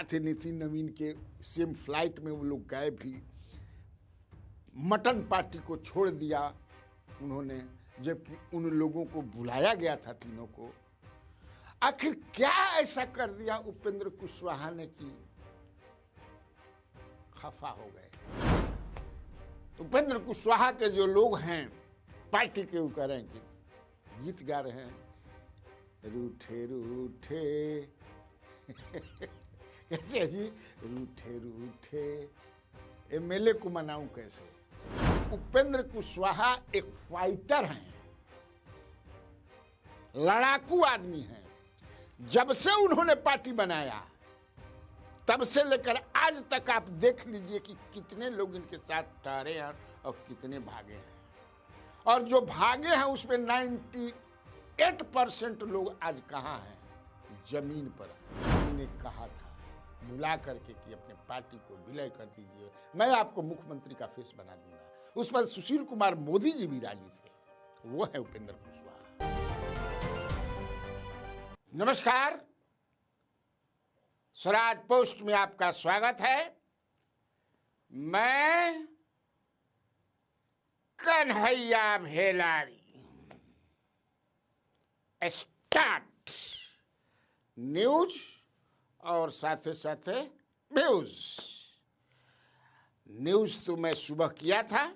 साथ ही नितिन नवीन के same flight में वो लोग गए भी। मटन पार्टी को छोड़ दिया उन्होंने, जबकि उन लोगों को बुलाया गया था तीनों को। आखिर क्या ऐसा कर दिया उपेंद्र कुशवाहा ने कि खफा हो गए। उपेंद्र कुशवाहा के जो लोग हैं पार्टी के, वो कह रहे हैं कि गीत गा रहे हैं, रूठे रूठे कैसे जी, रूठे रूठे एमएलए को मनाऊं कैसे। उपेंद्र कुशवाहा एक फाइटर हैं, लड़ाकू आदमी हैं। जब से उन्होंने पार्टी बनाया तब से लेकर आज तक आप देख लीजिए कि कितने लोग इनके साथ ठहरे हैं और कितने भागे हैं। और जो भागे हैं उसमें 98% लोग आज कहाँ हैं? जमीन पर। मैंने कहा था बुला करके कि अपने पार्टी को विलय कर दीजिए, मैं आपको मुख्यमंत्री का फेस बना दूंगा। उस पर सुशील कुमार मोदी जी भी राजी थे। वो है उपेंद्र कुशवाहा। नमस्कार, स्वराज पोस्ट में आपका स्वागत है। मैं कन्हैया भेलारी। स्टार्ट न्यूज और साथे साथे व्यूज। न्यूज तो मैं सुबह किया था।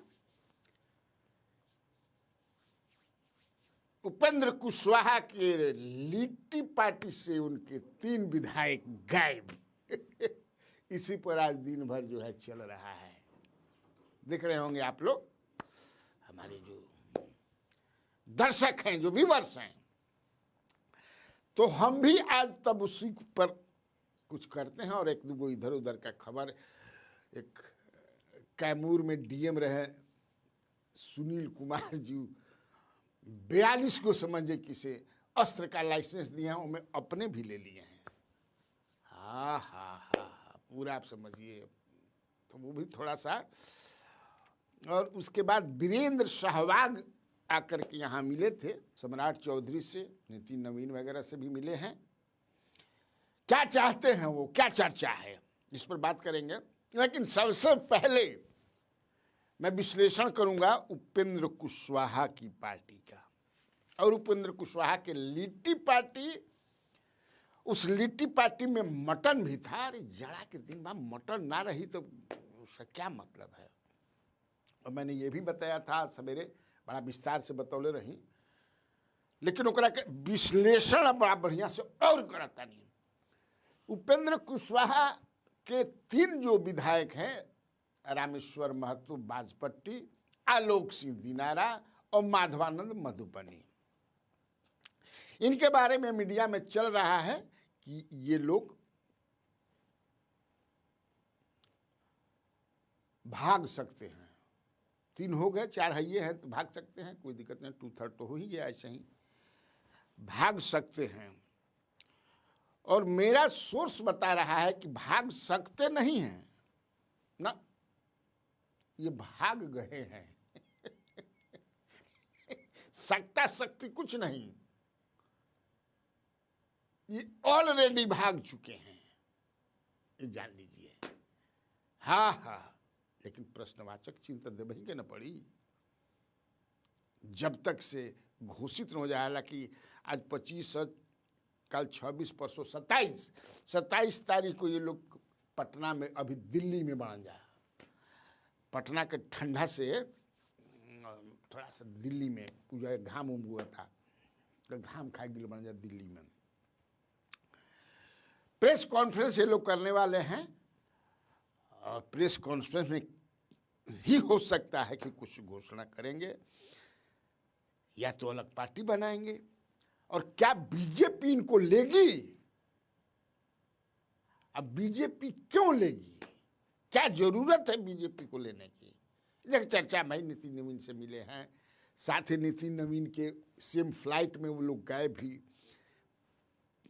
उपेंद्र कुशवाहा के लिट्टी पार्टी से उनके 3 विधायक गायब। इसी पर आज दिन भर जो है चल रहा है। देख रहे होंगे आप लोग, हमारे जो दर्शक हैं, जो व्यूअर्स हैं। तो हम भी आज तब उसी पर कुछ करते हैं और एक दो इधर उधर का खबर। एक कैमूर में डीएम रहे सुनील कुमार जी, 42 को समझे किसे अस्त्र का लाइसेंस दिया है, उनमें अपने भी ले लिए हैं। हाँ हाँ हाँ, पूरा आप समझिए। तो वो भी थोड़ा सा। और उसके बाद वीरेंद्र सहवाग आकर के यहाँ मिले थे, सम्राट चौधरी से, नितिन नवीन वगैरह से भी मिले हैं। क्या चाहते हैं वो, क्या चर्चा है, इस पर बात करेंगे। लेकिन सबसे पहले मैं विश्लेषण करूंगा उपेंद्र कुशवाहा की पार्टी का और उपेंद्र कुशवाहा के लिट्टी पार्टी। उस लिट्टी पार्टी में मटन भी था। अरे जड़ा के दिन बाद मटन ना रही तो उसका क्या मतलब है। और मैंने ये भी बताया था सवेरे, बड़ा विस्तार से बतौले रही, लेकिन ओकरा के विश्लेषण बड़ा बढ़िया से और करता नहीं। उपेंद्र कुशवाहा के 3 जो विधायक हैं, रामेश्वर महतो बाजपट्टी, आलोक सिंह दिनारा और माधवानंद मधुबनी, इनके बारे में मीडिया में चल रहा है कि ये लोग भाग सकते हैं। 3 हो गए, 4 हइये हैं तो भाग सकते हैं, कोई दिक्कत नहीं। 2/3 तो हो ही गया, ऐसे ही भाग सकते हैं। और मेरा सोर्स बता रहा है कि भाग सकते नहीं हैं ना, ये भाग गए हैं। सकता शक्ति कुछ नहीं, ये ऑलरेडी भाग चुके हैं, ये जान लीजिए। हाँ हाँ, लेकिन प्रश्नवाचक चिंता देवही के न पड़ी जब तक से घोषित न हो जाए। हालांकि आज 25, कल 26, परसों 27 तारीख को ये लोग पटना में, अभी दिल्ली में बन जा। पटना के ठंडा से थोड़ा सा दिल्ली में पूजा घाम उम हुआ था, तो घाम खा गिल बन जा दिल्ली में। प्रेस कॉन्फ्रेंस ये लोग करने वाले हैं और प्रेस कॉन्फ्रेंस में ही हो सकता है कि कुछ घोषणा करेंगे या तो अलग पार्टी बनाएंगे। और क्या बीजेपी इनको लेगी? अब बीजेपी क्यों लेगी, क्या जरूरत है बीजेपी को लेने की? देख चर्चा भाई नितिन नवीन से मिले हैं, साथ ही नितिन नवीन के सेम फ्लाइट में वो लोग गए भी।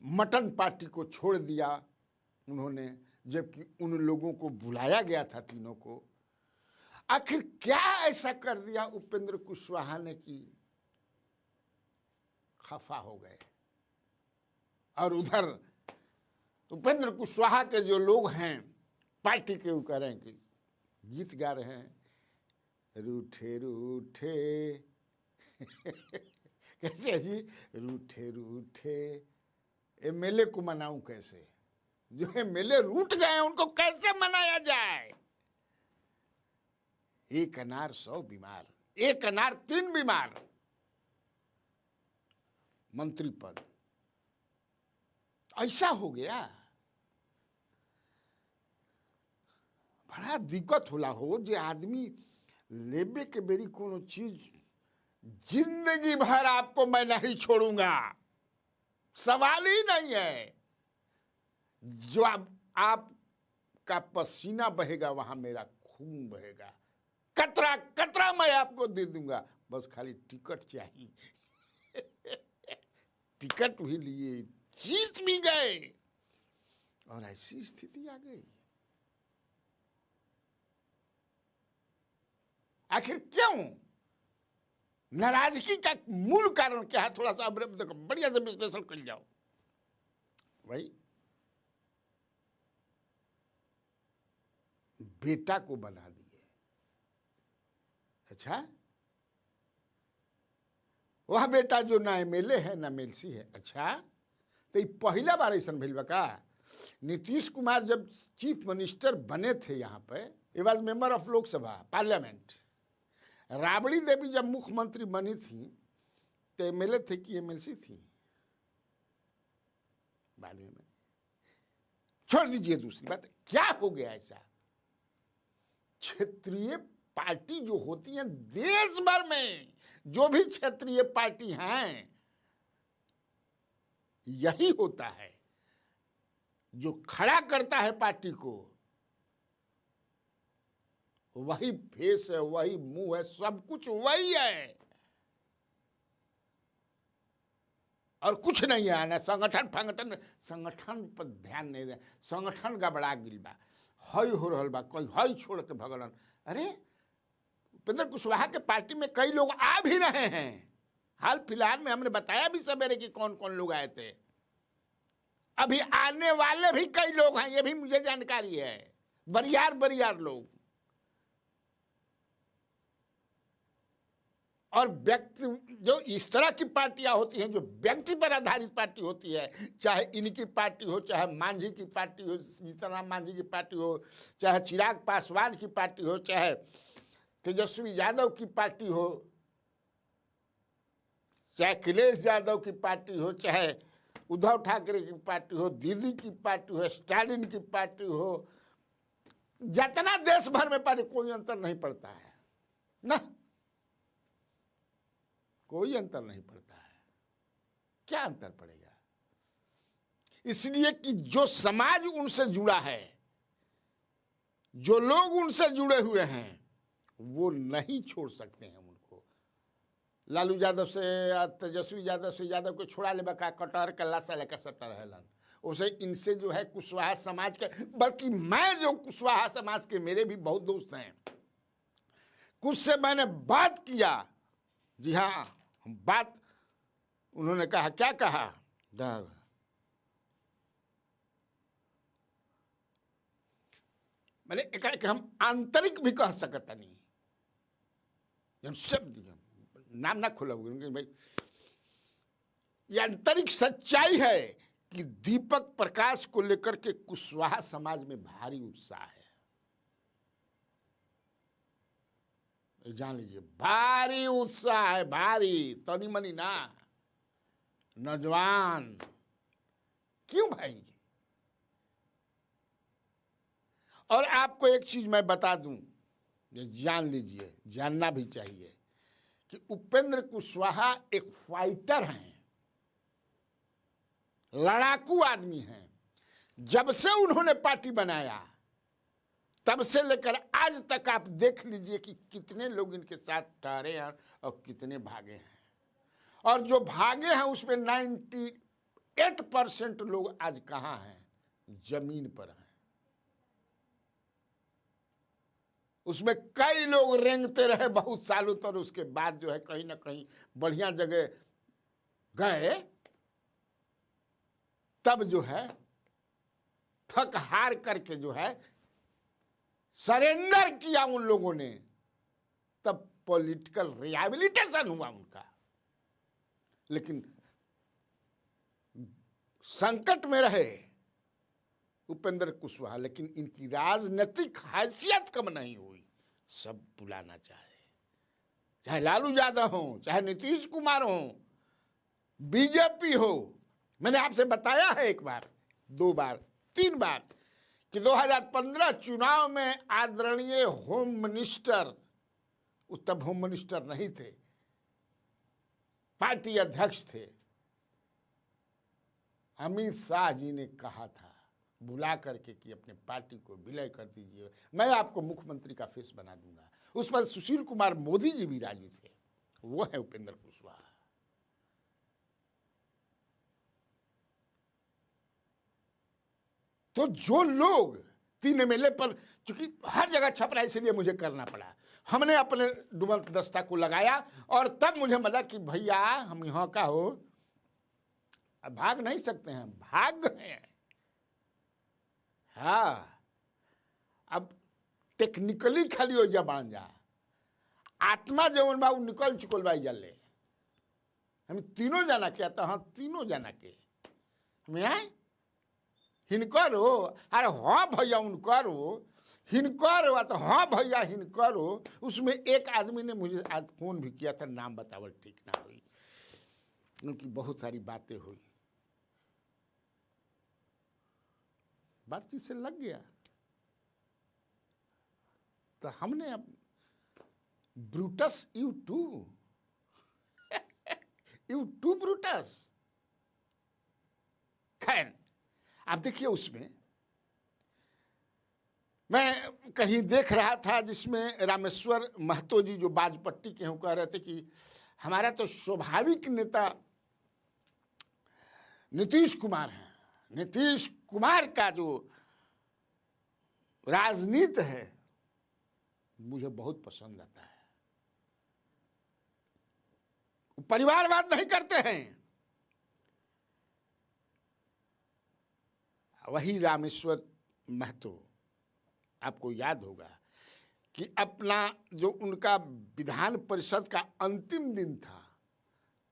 मटन पार्टी को छोड़ दिया उन्होंने, जबकि उन लोगों को बुलाया गया था तीनों को। आखिर क्या ऐसा कर दिया उपेंद्र कुशवाहा ने कि खफा हो गए। और उधर उपेंद्र कुशवाहा के जो लोग हैं पार्टी के, वो कह रहे हैं कि गीत गा रहे हैं, रूठे रूठे कैसे जी, रूठे रूठे एमएलए को मनाऊं कैसे, जो एमएलए रूठ गए हैं उनको कैसे मनाया जाए। एक अनार 100 बीमार, एक अनार 3 बीमार, मंत्री पद ऐसा हो गया। बड़ा दिक्कत होला हो जे आदमी लेबे के बेरी कोनो चीज, जिंदगी भर आपको मैं नहीं छोड़ूंगा, सवाल ही नहीं है। जो आपका पसीना बहेगा वहां मेरा खून बहेगा, कतरा कतरा मैं आपको दे दूंगा, बस खाली टिकट चाहिए। टिकट भी लिए, जीत भी गए, और ऐसी स्थिति आ गई। आखिर क्यों? नाराजगी का मूल कारण क्या है? थोड़ा सा देखो, बढ़िया से विश्लेषण कर जाओ भाई। बेटा को बना दिए, अच्छा, वह बेटा जो ना एमएलए है ना एमएलसी है। अच्छा, तो पहला बार ऐसा भइल बा का? नीतीश कुमार जब चीफ मिनिस्टर बने थे यहाँ पे, ये was member of Lok Sabha parliament. Rabri Devi जब मुख्यमंत्री बनी थी तो एमएलए थे कि एमएलसी थी? बाद में छोड़ दीजिए। दूसरी बात, क्या हो गया ऐसा? क्षेत्रीय पार्टी जो होती है देश भर में, जो भी क्षेत्रीय पार्टी हैं, यही होता है जो खड़ा करता है पार्टी को, वही फेस है, वही मुंह है, सब कुछ वही है, और कुछ नहीं है ना। संगठन फंगठन, संगठन पर ध्यान नहीं दे, संगठन गड़बड़ा गिल बा, हई हो रहल बा, कोई हई छोड़ के भगलन। अरे उपेंद्र कुशवाहा के पार्टी में कई लोग आ भी रहे हैं, हाल फिलहाल में हमने बताया भी सवेरे कि कौन कौन लोग आए थे, अभी आने वाले भी कई लोग हैं, ये भी मुझे जानकारी है, बरियार बरियार लोग। और व्यक्ति, जो इस तरह की पार्टियां होती हैं, जो व्यक्ति पर आधारित पार्टी होती है, चाहे इनकी पार्टी हो, चाहे मांझी की पार्टी हो, सीताराम मांझी की पार्टी हो, चाहे चिराग पासवान की पार्टी हो, चाहे तेजस्वी यादव की पार्टी हो, चाहे अखिलेश यादव की पार्टी हो, चाहे उद्धव ठाकरे की पार्टी हो, दीदी की पार्टी हो, स्टालिन की पार्टी हो, जितना देश भर में पार्टी, कोई अंतर नहीं पड़ता है ना, कोई अंतर नहीं पड़ता है। क्या अंतर पड़ेगा? इसलिए कि जो समाज उनसे जुड़ा है, जो लोग उनसे जुड़े हुए हैं, वो नहीं छोड़ सकते हैं उनको। लालू यादव से, तेजस्वी यादव से यादव को छुड़ा ले बका, कटहर का लाशा लेकर सटर है उसे। इनसे जो है कुशवाहा समाज के, बल्कि मैं जो कुशवाहा समाज के, मेरे भी बहुत दोस्त हैं, कुछ से मैंने बात किया, जी हाँ बात, उन्होंने कहा, क्या कहा? मैंने एक हम आंतरिक भी कह सकता नहीं, शब्द नाम ना खोला भाई, ये आंतरिक सच्चाई है कि दीपक प्रकाश को लेकर के कुशवाहा समाज में भारी उत्साह है। जान लीजिए, भारी उत्साह है, भारी, तनी मनी ना, नौजवान। क्यों भाई? और आपको एक चीज मैं बता दूं, जान लीजिए, जानना भी चाहिए कि उपेंद्र कुशवाहा एक फाइटर हैं, लड़ाकू आदमी हैं। जब से उन्होंने पार्टी बनाया तब से लेकर आज तक आप देख लीजिए कि कितने लोग इनके साथ ठहरे हैं और कितने भागे हैं। और जो भागे हैं उसमें 98% लोग आज कहां हैं? जमीन पर हैं। उसमें कई लोग रेंगते रहे बहुत सालों तक, उसके बाद जो है कहीं ना कहीं बढ़िया जगह गए, तब जो है थक हार करके जो है सरेंडर किया उन लोगों ने, तब पॉलिटिकल रिहैबिलिटेशन हुआ उनका। लेकिन संकट में रहे उपेंद्र कुशवाहा, लेकिन इनकी राजनीतिक हैसियत कम नहीं हुई। सब बुलाना चाहे लालू यादव हो, चाहे नीतीश कुमार हो, बीजेपी हो। मैंने आपसे बताया है एक बार, 2 बार, 3 बार कि 2015 चुनाव में आदरणीय होम मिनिस्टर, तब होम मिनिस्टर नहीं थे, पार्टी अध्यक्ष थे, अमित शाह जी ने कहा था बुला करके कि अपने पार्टी को विलय कर दीजिए, मैं आपको मुख्यमंत्री का फेस बना दूंगा। उस पर सुशील कुमार मोदी जी भी राजी थे। वो है उपेंद्र कुशवाहा। तो जो लोग 3 MLA पर, चूंकि हर जगह छप रहा है इसलिए मुझे करना पड़ा, हमने अपने डुबल दस्ता को लगाया और तब मुझे मिला कि भैया हम यहाँ का हो, भाग नहीं सकते हैं, भाग गए हैं। हाँ, अब टेक्निकली खाली हो जा बाण जा, आत्मा जवन बा निकल चुकल बा जले। हम तीनों जना के आता, हाँ तीनों जना के हमें आए हिनकर हो, अरे हाँ भैया उनकर हो, हिनकर हो, तो हाँ भैया हिनकर हो। उसमें एक आदमी ने मुझे आज फोन भी किया था, नाम बतावल ठीक ना हुई, उनकी बहुत सारी बातें हुई, बातचीत से लग गया। तो हमने अब ब्रूटस यू टू ब्रूटस। खैर आप देखिए, उसमें मैं कहीं देख रहा था जिसमें रामेश्वर महतो जी जो बाजपट्टी के हैं कह रहे थे कि हमारा तो स्वाभाविक नेता नीतीश कुमार है, नीतीश कुमार का जो राजनीति है मुझे बहुत पसंद आता है, परिवारवाद नहीं करते हैं। वही रामेश्वर महतो, आपको याद होगा कि अपना जो उनका विधान परिषद का अंतिम दिन था,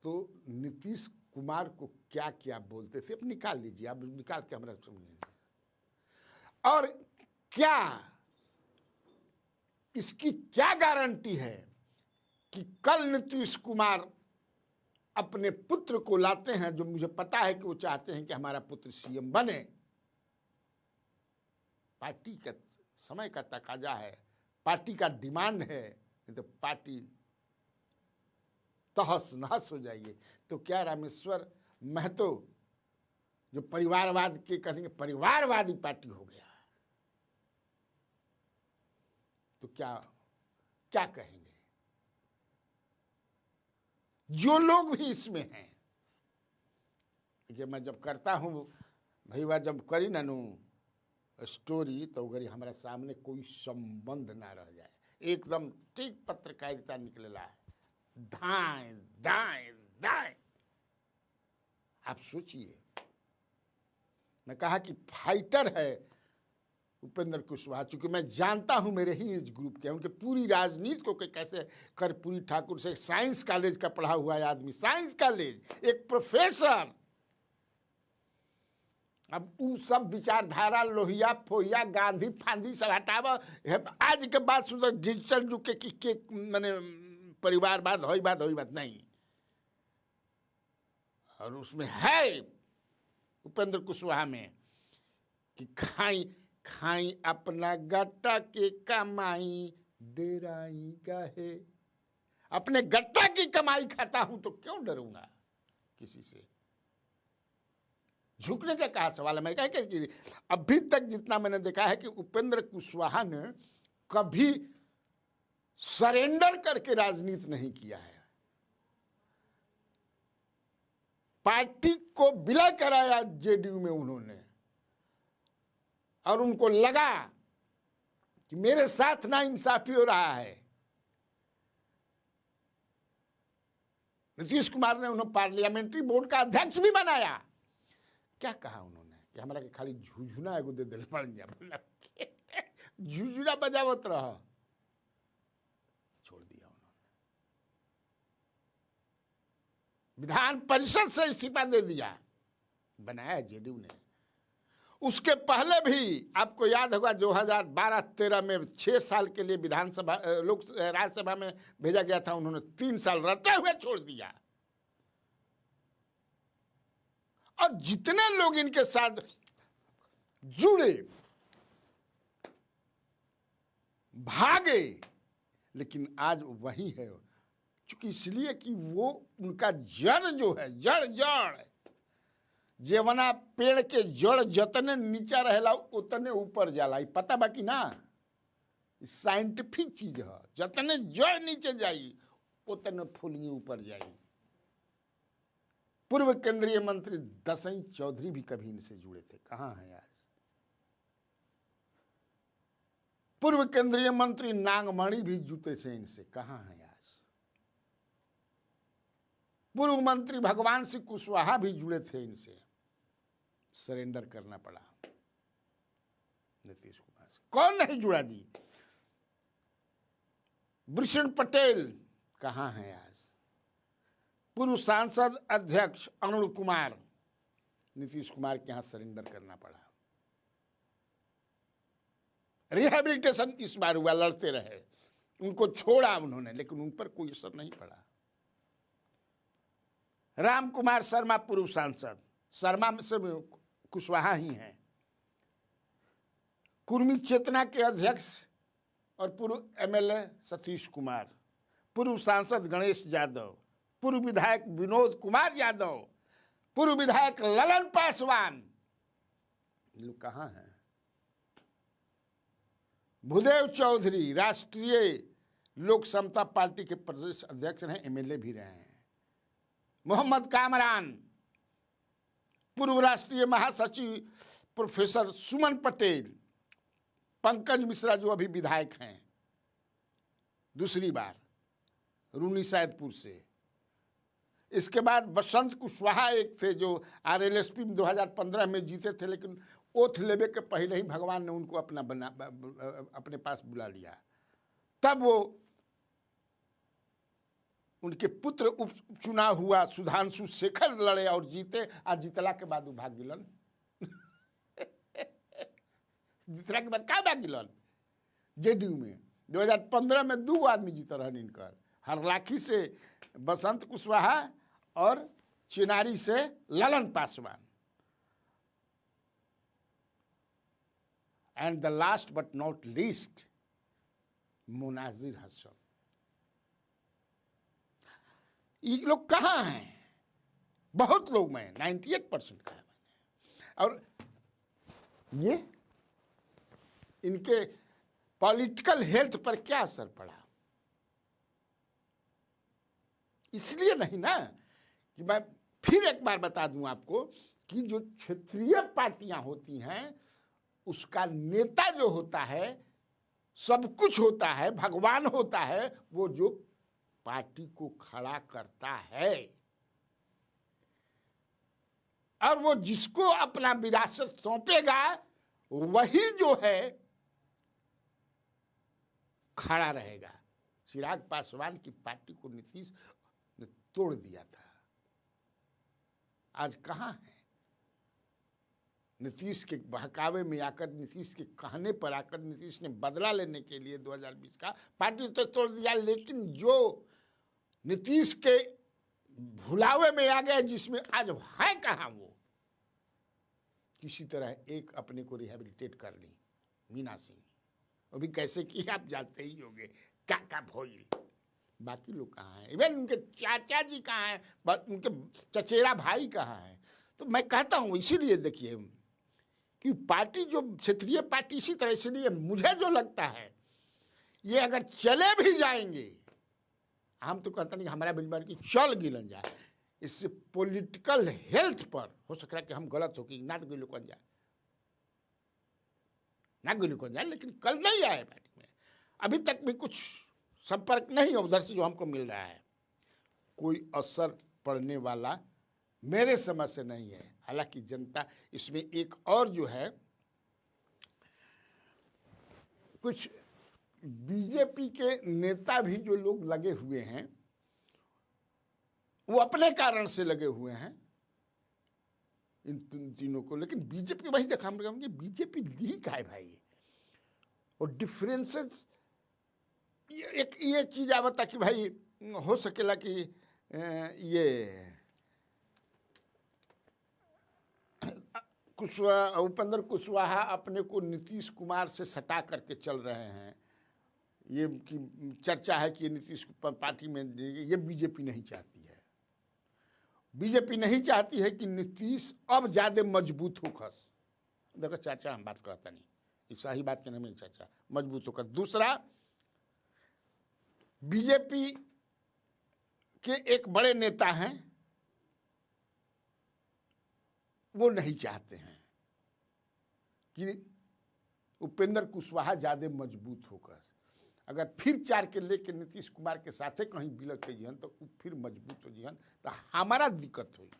तो नीतीश कुमार को क्या क्या बोलते थे, अब निकाल लीजिए, आप निकाल के हमारा सुनिए। और क्या इसकी क्या गारंटी है कि कल नीतीश कुमार अपने पुत्र को लाते हैं, जो मुझे पता है कि वो चाहते हैं कि हमारा पुत्र सीएम बने। पार्टी का समय का तकाजा है, पार्टी का डिमांड है, नहीं तो पार्टी तहस नहस हो जाएगी। तो क्या रामेश्वर महतो जो परिवारवाद के कहेंगे, परिवारवादी पार्टी हो गया, तो क्या क्या कहेंगे जो लोग भी इसमें हैं। देखिए, मैं जब करता हूं भैया, जब करी ना नू स्टोरी, तो अगर हमारे सामने कोई संबंध ना रह जाए, एकदम ठीक पत्रकारिता निकलेला है, दाएं दाएं दाएं। आप सोचिए, मैं कहा कि फाइटर है उपेंद्र कुशवाहा, चूंकि मैं जानता हूं मेरे ही इस ग्रुप के, उनके पूरी राजनीति को कैसे कर्पूरी ठाकुर से, साइंस कॉलेज का पढ़ा हुआ है आदमी, साइंस कॉलेज, एक प्रोफेसर। अब उ सब विचारधारा लोहिया फोहिया गांधी फांदी सब हटाव, आज के बाद सुधर डिजिटल युग के माने परिवारवाद हो बात नहीं। और उसमें है उपेंद्र कुशवाहा में कि खाई खाई अपना गट्टा के कमाई, डेराई काहे, अपने गट्टा की कमाई खाता हूं तो क्यों डरूंगा किसी से। झुकने का कहा सवाल है। मैं कहा कि अभी तक जितना मैंने देखा है कि उपेंद्र कुशवाहा ने कभी सरेंडर करके राजनीति नहीं किया है। पार्टी को विलय कराया जेडीयू में उन्होंने, और उनको लगा कि मेरे साथ ना इंसाफी हो रहा है। नीतीश कुमार ने उन्हें पार्लियामेंट्री बोर्ड का अध्यक्ष भी बनाया। क्या कहा उन्होंने कि हमारा के खाली झुझुना एगो दे दिल पड़ जा, बोला झुझुना बजावत रह, छोड़ दिया उन्होंने। विधान परिषद से इस्तीफा दे दिया, बनाया जेडीयू ने। उसके पहले भी आपको याद होगा 2012-13 में 6 साल के लिए विधानसभा राज्यसभा में भेजा गया था, उन्होंने 3 साल रहते हुए छोड़ दिया। और जितने लोग इनके साथ जुड़े भागे, लेकिन आज वही है, क्योंकि इसलिए कि वो उनका जड़ जो है, जड़ जेवना पेड़ के जड़ जतने नीचा रहेला उतने ऊपर जाला, पता बाकी ना, साइंटिफिक चीज है। जतने जड़ नीचे जाई उतने फूलगी ऊपर जाई। पूर्व केंद्रीय मंत्री दसई चौधरी भी कभी इनसे जुड़े थे, कहां हैं आज? पूर्व केंद्रीय मंत्री नागमणि भी जुटे थे इनसे, कहां हैं आज? पूर्व मंत्री भगवान सिंह कुशवाहा भी जुड़े थे इनसे, सरेंडर करना पड़ा नीतीश कुमार से। कौन नहीं जुड़ा जी? वृषण पटेल कहां हैं आज? पूर्व सांसद अध्यक्ष अरुण कुमार नीतीश कुमार के यहां सरेंडर करना पड़ा। रिहेबिलिटेशन इस बार हुआ, लड़ते रहे, उनको छोड़ा उन्होंने, लेकिन उन पर कोई असर नहीं पड़ा। राम कुमार शर्मा पूर्व सांसद, शर्मा में से कुशवाहा ही हैं। कुर्मी चेतना के अध्यक्ष और पूर्व एमएलए सतीश कुमार, पूर्व सांसद गणेश यादव, पूर्व विधायक विनोद कुमार यादव, पूर्व विधायक ललन पासवान, लोग कहां हैं? भूदेव चौधरी राष्ट्रीय लोक समता पार्टी के प्रदेश अध्यक्ष हैं, एमएलए भी रहे हैं। मोहम्मद कामरान, पूर्व राष्ट्रीय महासचिव प्रोफेसर सुमन पटेल, पंकज मिश्रा जो अभी विधायक हैं दूसरी बार रूनी सैदपुर से। इसके बाद बसंत कुशवाहा एक थे जो आरएलएसपी में 2015 में जीते थे, लेकिन ओथ लेवे के पहले ही भगवान ने उनको अपने पास बुला लिया। तब वो उनके पुत्र उपचुनाव हुआ, सुधांशु शेखर लड़े और जीते, आज जीतला के बाद वो भाग गिलन। जीतला के बाद क्या भाग गिलन? जेडीयू में 2015 में 2 आदमी जीता रहन इनकर, हरलाखी से बसंत कुशवाहा और चिनारी से Lalan Paswan. And the last but not least Munazir Hasan. ये लोग कहाँ हैं? बहुत लोग, मैं 98% कहा मैंने। और ये इनके पॉलिटिकल हेल्थ पर क्या असर पड़ा? इसलिए नहीं ना कि मैं फिर एक बार बता दूं आपको कि जो क्षेत्रीय पार्टियां होती हैं उसका नेता जो होता है, सब कुछ होता है, भगवान होता है, वो जो पार्टी को खड़ा करता है और वो जिसको अपना विरासत सौंपेगा वही जो है खड़ा रहेगा। चिराग पासवान की पार्टी को नीतीश ने तोड़ दिया था, आज कहां है? नीतीश के बहकावे में आकर, नीतीश के कहने पर आकर नीतीश ने बदला लेने के लिए 2020 का पार्टी तो तोड़ दिया, लेकिन जो नीतीश के भुलावे में आ गए, जिसमें आज है कहां वो? किसी तरह एक अपने को रिहेबिलिटेट कर ली, मीना सिंह। अभी कैसे की आप जानते ही होंगे, क्या भोइल। बाकी लोग कहाँ हैं? इवन उनके चाचा जी कहाँ हैं? उनके चचेरा भाई कहाँ हैं? तो मैं कहता हूँ इसीलिए देखिए कि पार्टी जो क्षेत्रीय पार्टी इसी तरह, इसलिए मुझे जो लगता है ये अगर चले भी जाएंगे, हम तो कहते नहीं हमारा बिल्कुल की चल गिलन जाए, इससे पॉलिटिकल हेल्थ पर हो सकता है कि हम गलत हो कि ना तो गिलू कौन जाए, ना गिलू कौन जाए, लेकिन कल नहीं आए पार्टी में, अभी तक भी कुछ संपर्क नहीं है उधर से जो हमको मिल रहा है, कोई असर पड़ने वाला मेरे समझ से नहीं है। हालांकि जनता इसमें एक और जो है, कुछ बीजेपी के नेता भी जो लोग लगे हुए हैं वो अपने कारण से लगे हुए हैं इन तीनों को, लेकिन बीजेपी वही देखा हम कहेंगे बीजेपी लीक है भाई। और डिफरेंसेस एक ये चीज आ बता कि भाई हो सकेला कि ये कुशवाहा, उपेंद्र कुशवाहा अपने को नीतीश कुमार से सटा करके चल रहे हैं, ये कि चर्चा है कि नीतीश पार्टी में, ये बीजेपी नहीं चाहती है। बीजेपी नहीं चाहती है कि नीतीश अब ज्यादा मजबूत होकर, देखो चर्चा हम बात करता नहीं, इस सही बात के नहीं चर्चा, मजबूत होकर। दूसरा, बीजेपी के एक बड़े नेता हैं, वो नहीं चाहते हैं कि उपेंद्र कुशवाहा ज्यादा मजबूत होकर, अगर फिर 4 के लेके नीतीश कुमार के साथे कहीं बिलक के जीवन तो फिर मजबूत हो जीवन तो हमारा दिक्कत हुई।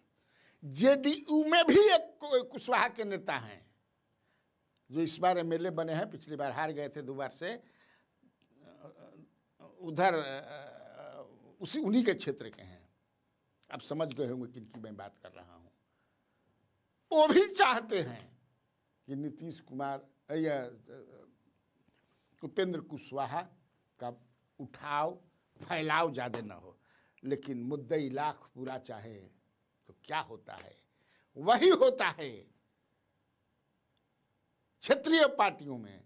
जेडीयू में भी एक कुशवाहा के नेता हैं जो इस बार एमएलए बने हैं, पिछली बार हार गए थे 2 बार से, उधर उसी उन्हीं के क्षेत्र के हैं, आप समझ गए होंगे किनकी मैं बात कर रहा हूं। वो भी चाहते हैं कि नीतीश कुमार या उपेंद्र कुशवाहा का उठाव फैलाव ज्यादा न हो, लेकिन मुद्दई लाख बुरा चाहे तो क्या होता है, वही होता है क्षेत्रीय पार्टियों में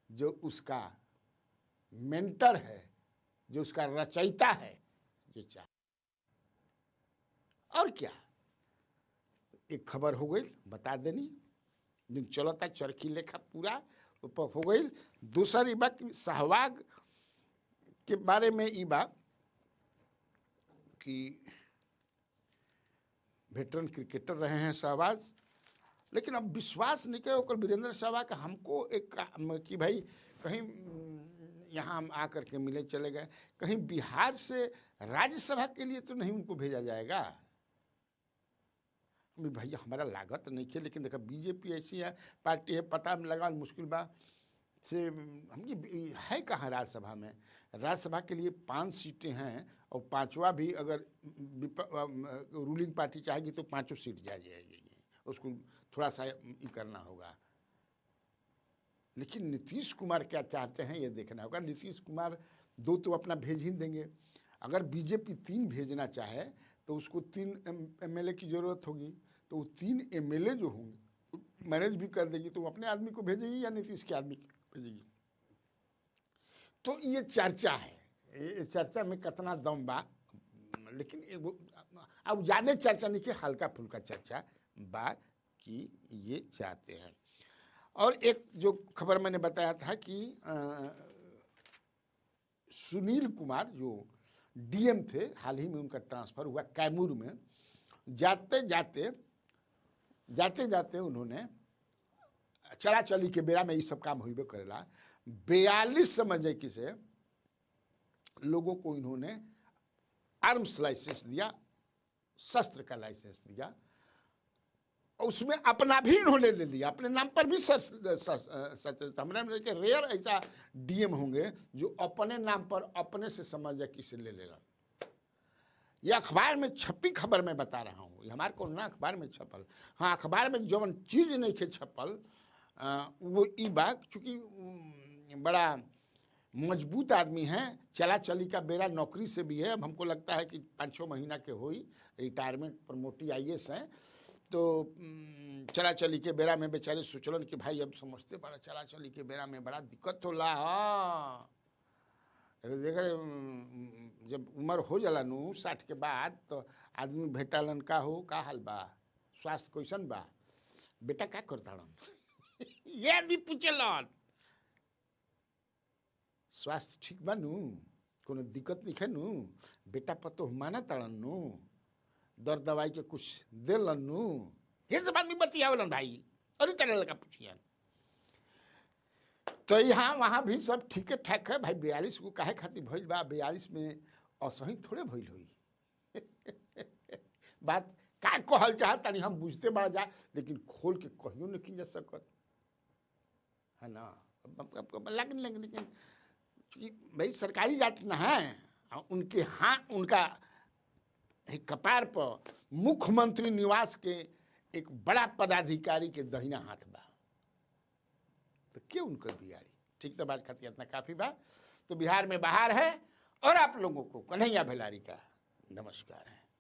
जो उसका मेंटर है, जो उसका रचयिता है, जो चाहे। और क्या, एक खबर हो गई बता देनी, दिन चलता चरखी लेखा पूरा हो गई। दूसरी बात सहवाग के बारे में ई बात कि वेटरन क्रिकेटर रहे हैं सहवाग, लेकिन अब विश्वास नहीं करे ओकर वीरेंद्र सहवाग का हमको एक कि भाई कहीं यहाँ हम आकर के मिले चले गए, कहीं बिहार से राज्यसभा के लिए तो नहीं उनको भेजा जाएगा। भैया हमारा लागत नहीं है, लेकिन देखा बीजेपी ऐसी है पार्टी है, पता लगा मुश्किल बा से हम है कहाँ राज्यसभा में। राज्यसभा के लिए 5 सीटें हैं और 5वां भी अगर रूलिंग पार्टी चाहेगी तो 5 सीट जा जाएगी, उसको थोड़ा सा ये करना होगा। लेकिन नीतीश कुमार क्या चाहते हैं ये देखना होगा। नीतीश कुमार 2 तो अपना भेज ही देंगे, अगर बीजेपी 3 भेजना चाहे तो उसको 3 एमएलए की जरूरत होगी, तो वो 3 एमएलए जो होंगे मैनेज भी कर देगी, तो वो अपने आदमी को भेजेगी या नीतीश के आदमी को भेजेगी। तो ये चर्चा है, ये चर्चा में कितना दम बा, लेकिन अब ज्यादा चर्चा नहीं कि हल्का फुल्का चर्चा बा कि ये चाहते हैं। और एक जो खबर मैंने बताया था कि सुनील कुमार जो डीएम थे, हाल ही में उनका ट्रांसफर हुआ कैमूर में, जाते जाते उन्होंने चलाचली के बेरा में ये सब काम होबे करेला, 42 समझे कि से लोगों को इन्होंने आर्म्स लाइसेंस दिया, शस्त्र का लाइसेंस दिया, उसमें अपना भी इन्होंने ले लिया, अपने नाम पर भी हमारे रेयर ऐसा डीएम होंगे जो अपने नाम पर अपने से समझ जा किसे ले लेगा। ये अखबार में छपी खबर मैं बता रहा हूँ, ये हमारे को ना अखबार में छपल, हाँ अखबार में जो चीज नहीं थे छपल वो ई बात, चूँकि बड़ा मजबूत आदमी हैं, चला चली का बेरा नौकरी से भी है, अब हमको लगता है कि 5-6 महीना के हुई रिटायरमेंट, प्रमोटी आईएएस हैं, तो चला चली के बेरा में बेचारे सोचलन कि भाई अब समझते बड़ा चला चली के बेरा में बड़ा दिक्कत होला। हाँ देख जब उम्र हो जाला नू 60 के बाद तो आदमी भेटालन का हो का हाल बा, स्वास्थ्य कैसन बा, बेटा का करता ये आदमी पूछलन स्वास्थ्य ठीक बा नू, कोनो दिक्कत नहीं है नू, बेटा पतो माना तड़न नू, दर दवाई के कुछ देलन नू, ये सब आदमी बतियावलन भाई, और इस तरह लगा पूछियन। तो यहाँ वहाँ भी सब ठीक ठाक है भाई। 42 को काहे खातिर भइल बा, 42 में असही थोड़े भइल हुई बात का कहल चाहता नहीं हम बुझते बढ़ जा, लेकिन खोल के कहियो नहीं जा सकत है ना। लेकिन भाई सरकारी जात ना है, उनके हाँ उनका कपार पर मुख्यमंत्री निवास के एक बड़ा पदाधिकारी के दहिना हाथ बा, तो क्यों उनको बिगाड़ी। ठीक, तो बात खाती इतना काफी बा। तो बिहार में बाहर है और आप लोगों को कन्हैया भेलारी का नमस्कार है।